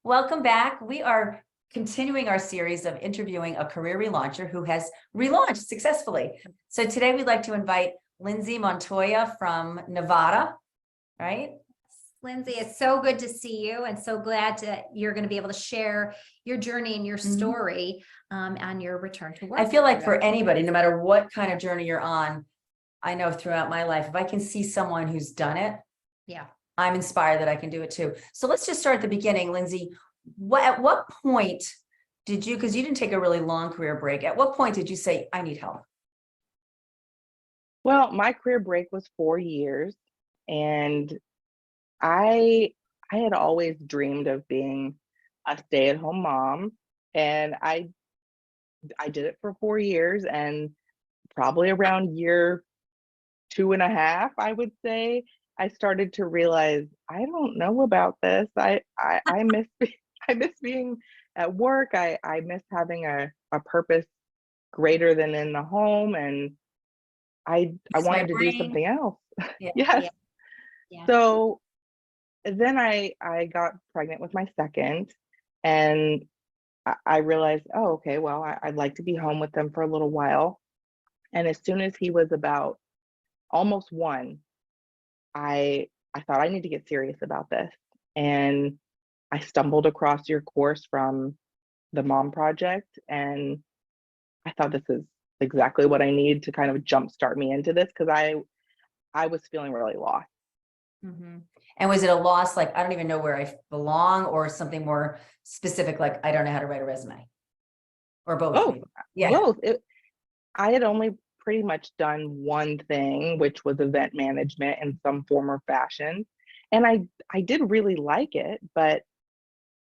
Welcome back. We are continuing our series of interviewing a career relauncher who has relaunched successfully. So today we'd like to invite Lindsey Montoya from Nevada, right? Lindsey, it's so good to see you and so glad you're going to be able to share your journey and your story on your return to work. I feel like for anybody, no matter what kind of journey you're on, I know throughout my life, if I can see someone who's done it, I'm inspired that I can do it too. So let's just start at the beginning, Lindsey. At what point did you, because you didn't take a really long career break, at what point did you say, I need help? Well, my career break was 4 years, and I had always dreamed of being a stay-at-home mom, and I did it for 4 years, and probably around year 2.5, I would say, I started to realize, I don't know about this. I miss I miss being at work. I miss having a purpose greater than in the home, and I wanted to do something else. Yeah. Yes. Yeah. So then I got pregnant with my second, and I realized, oh, okay, well, I'd like to be home with them for a little while. And as soon as he was about almost 1, I thought I need to get serious about this. And I stumbled across your course from the Mom Project, and I thought this is exactly what I need to kind of jumpstart me into this, because I was feeling really lost. And was it a loss like, I don't even know where I belong, or something more specific, like I don't know how to write a resume, or both? Oh, yeah. Both. I had only pretty much done one thing, which was event management in some form or fashion. And I did really like it, but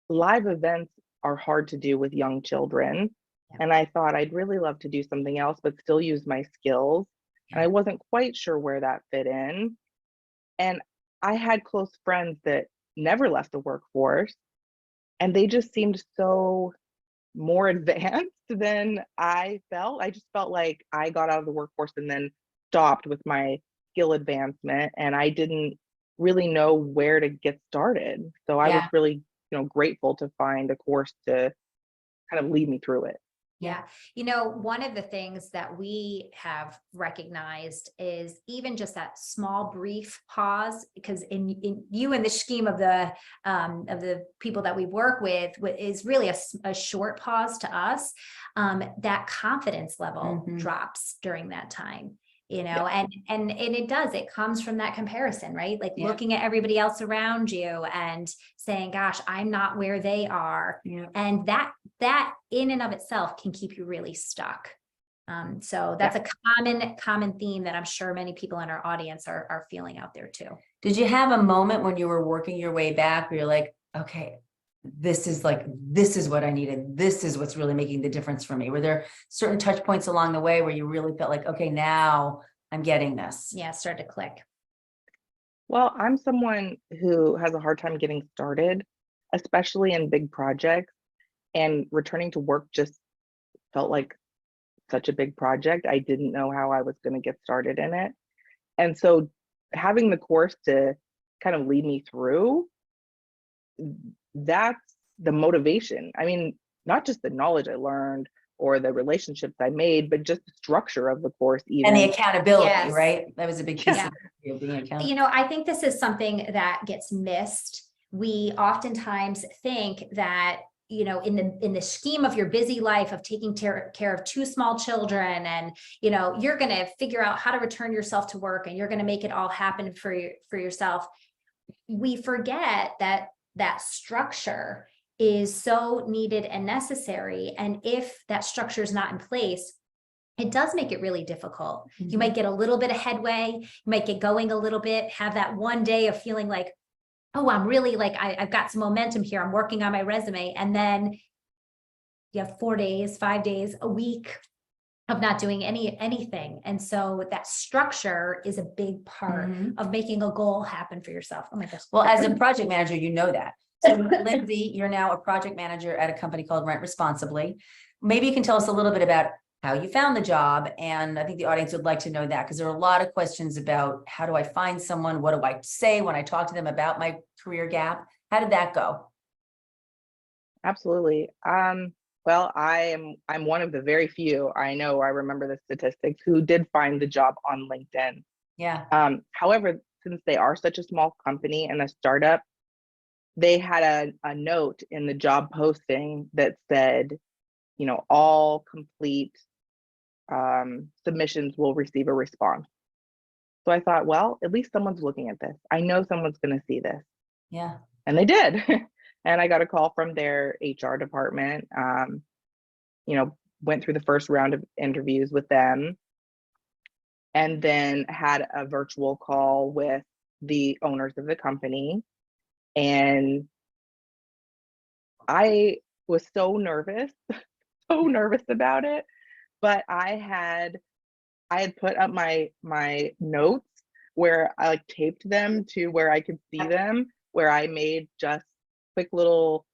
live events are hard to do with young children. And I thought I'd really love to do something else, but still use my skills. And I wasn't quite sure where that fit in. And I had close friends that never left the workforce, and they just seemed so more advanced than I felt. I just felt like I got out of the workforce and then stopped with my skill advancement, and I didn't really know where to get started. So I was really, grateful to find a course to kind of lead me through it. Yeah. One of the things that we have recognized is even just that small, brief pause, because in the scheme of the people that we work with is really a short pause to us. That confidence level drops during that time. And it comes from that comparison, right? Like looking at everybody else around you and saying, gosh, I'm not where they are. And that in and of itself can keep you really stuck. So that's a common theme that I'm sure many people in our audience are feeling out there too. Did you have a moment when you were working your way back where you're like, okay, this is what I needed. This is what's really making the difference for me. Were there certain touch points along the way where you really felt like, okay, now I'm getting this? Yeah, start to click. Well, I'm someone who has a hard time getting started, especially in big projects, and returning to work just felt like such a big project. I didn't know how I was going to get started in it. And so having the course to kind of lead me through, that's the motivation. I mean, not just the knowledge I learned or the relationships I made, but just the structure of the course. Even. And the accountability, right? That was a big piece of being accountable. I think this is something that gets missed. We oftentimes think that, in the scheme of your busy life of taking care of 2 small children, and, you're going to figure out how to return yourself to work, and you're going to make it all happen for yourself. We forget that structure is so needed and necessary. And if that structure is not in place, it does make it really difficult. You might get a little bit of headway, you might get going a little bit, have that one day of feeling like, oh, I'm really I've got some momentum here. I'm working on my resume. And then you have 4 days, 5 days, a week of not doing anything. And so that structure is a big part of making a goal happen for yourself. Oh my gosh. Well, as a project manager, you know that. So Lindsey, you're now a project manager at a company called Rent Responsibly. Maybe you can tell us a little bit about how you found the job. And I think the audience would like to know that, because there are a lot of questions about how do I find someone? What do I say when I talk to them about my career gap? How did that go? Absolutely. Well, I'm one of the very few, I know, I remember the statistics, who did find the job on LinkedIn. Yeah. However, since they are such a small company and a startup, they had a note in the job posting that said, all complete submissions will receive a response. So I thought, well, at least someone's looking at this. I know someone's going to see this. Yeah. And they did. And I got a call from their HR department, went through the first round of interviews with them, and then had a virtual call with the owners of the company. And I was so nervous, so nervous about it. But I had put up my notes where I like taped them to where I could see them, where I made just quick little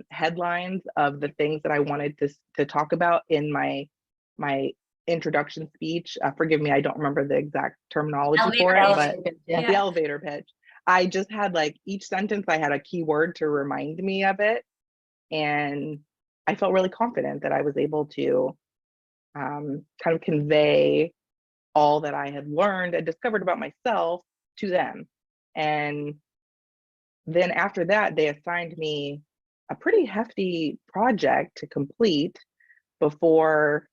headlines of the things that I wanted to talk about in my introduction speech. Forgive me, I don't remember the exact terminology for it, but the elevator pitch. I just had like each sentence, I had a keyword to remind me of it. And I felt really confident that I was able to kind of convey all that I had learned and discovered about myself to them. And then after that, they assigned me a pretty hefty project to complete before,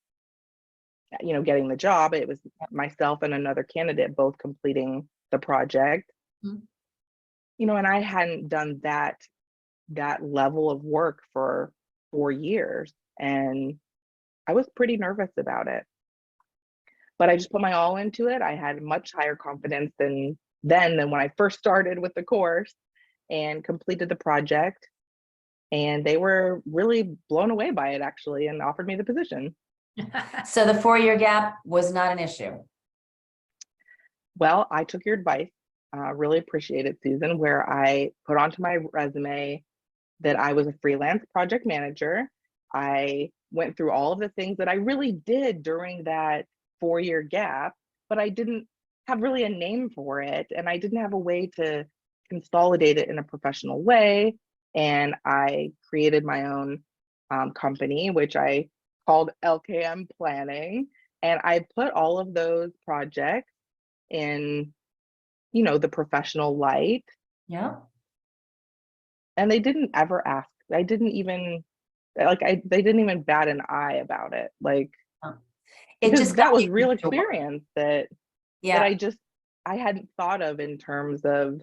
getting the job. It was myself and another candidate both completing the project. Mm-hmm. And I hadn't done that level of work for 4 years, and I was pretty nervous about it. But I just put my all into it. I had much higher confidence than when I first started with the course, and completed the project. And they were really blown away by it, actually, and offered me the position. So the 4-year gap was not an issue. Well, I took your advice. Really appreciate it, Susan, where I put onto my resume that I was a freelance project manager. I went through all of the things that I really did during that 4-year gap, but I didn't have really a name for it, and I didn't have a way to consolidate it in a professional way. And I created my own company, which I called LKM Planning, and I put all of those projects in, the professional light. Yeah. And they didn't ever ask. They didn't even bat an eye about it. Like, because that was real experience that I hadn't thought of in terms of,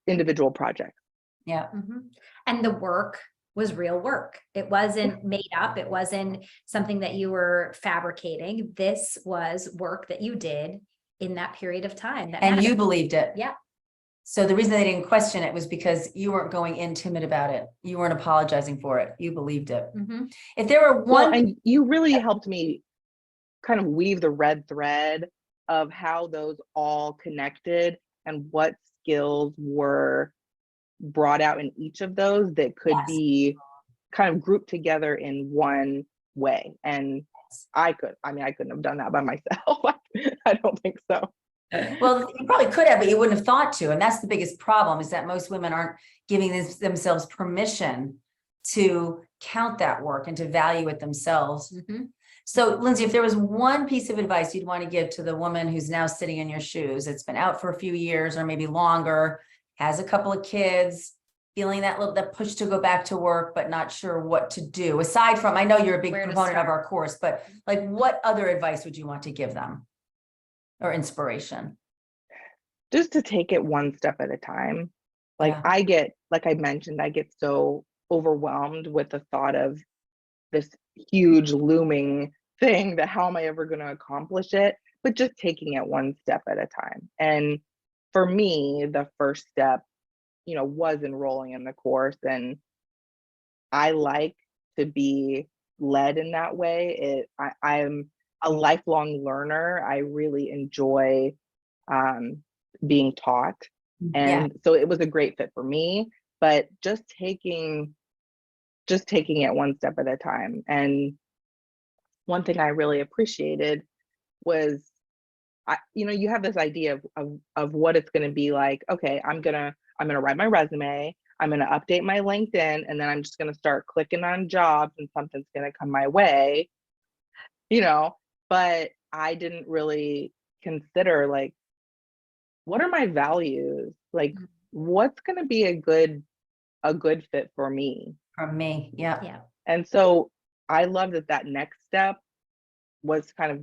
individual projects. Yeah. Mm-hmm. And the work was real work. It wasn't made up. It wasn't something that you were fabricating. This was work that you did in that period of time. And you believed it. Yeah. So the reason they didn't question it was because you weren't going in timid about it. You weren't apologizing for it. You believed it. Mm-hmm. If there were and you really helped me kind of weave the red thread of how those all connected and what skills were brought out in each of those that could be kind of grouped together in one way. And I couldn't have done that by myself. I don't think so. Well, you probably could have, but you wouldn't have thought to. And that's the biggest problem, is that most women aren't giving themselves permission to count that work and to value it themselves. Mm-hmm. So, Lindsey, if there was one piece of advice you'd want to give to the woman who's now sitting in your shoes, it's been out for a few years or maybe longer, has a couple of kids, feeling that push to go back to work, but not sure what to do. Aside from, I know you're a big proponent of our course, but like, what other advice would you want to give them? Or inspiration? Just to take it one step at a time. Like, I get so overwhelmed with the thought of this huge looming thing, that how am I ever going to accomplish it? But just taking it one step at a time. And for me, the first step, was enrolling in the course. And I like to be led in that way. I'm a lifelong learner. I really enjoy being taught. And so it was a great fit for me, but just taking it one step at a time. And one thing I really appreciated was, you have this idea of what it's going to be like. Okay, I'm gonna write my resume. I'm going to update my LinkedIn, and then I'm just going to start clicking on jobs and something's going to come my way, but I didn't really consider like, what are my values? Like, what's going to be a good fit for me? From me. Yeah. Yeah. And so I love that next step was kind of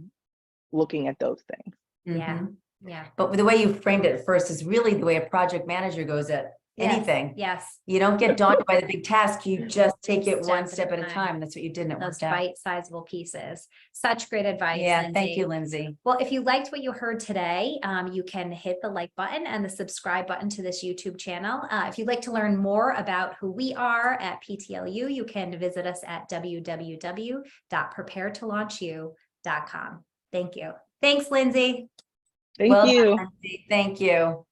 looking at those things. Yeah. Mhm. Yeah. But the way you framed it at first is really the way a project manager goes at anything. Yes. You don't get daunted by the big task. You just take it one Step step at a time. That's what you did, and it Those worked out. bite-sizable pieces. Such great advice. Yeah, Lindsey. thank you, Lindsey. Well, if you liked what you heard today, you can hit the like button and the subscribe button to this YouTube channel. If you'd like to learn more about who we are at PTLU, you can visit us at www.preparetolaunchu.com. Thank you. Thanks, Lindsey. Thank you. Done, Lindsey. Thank you.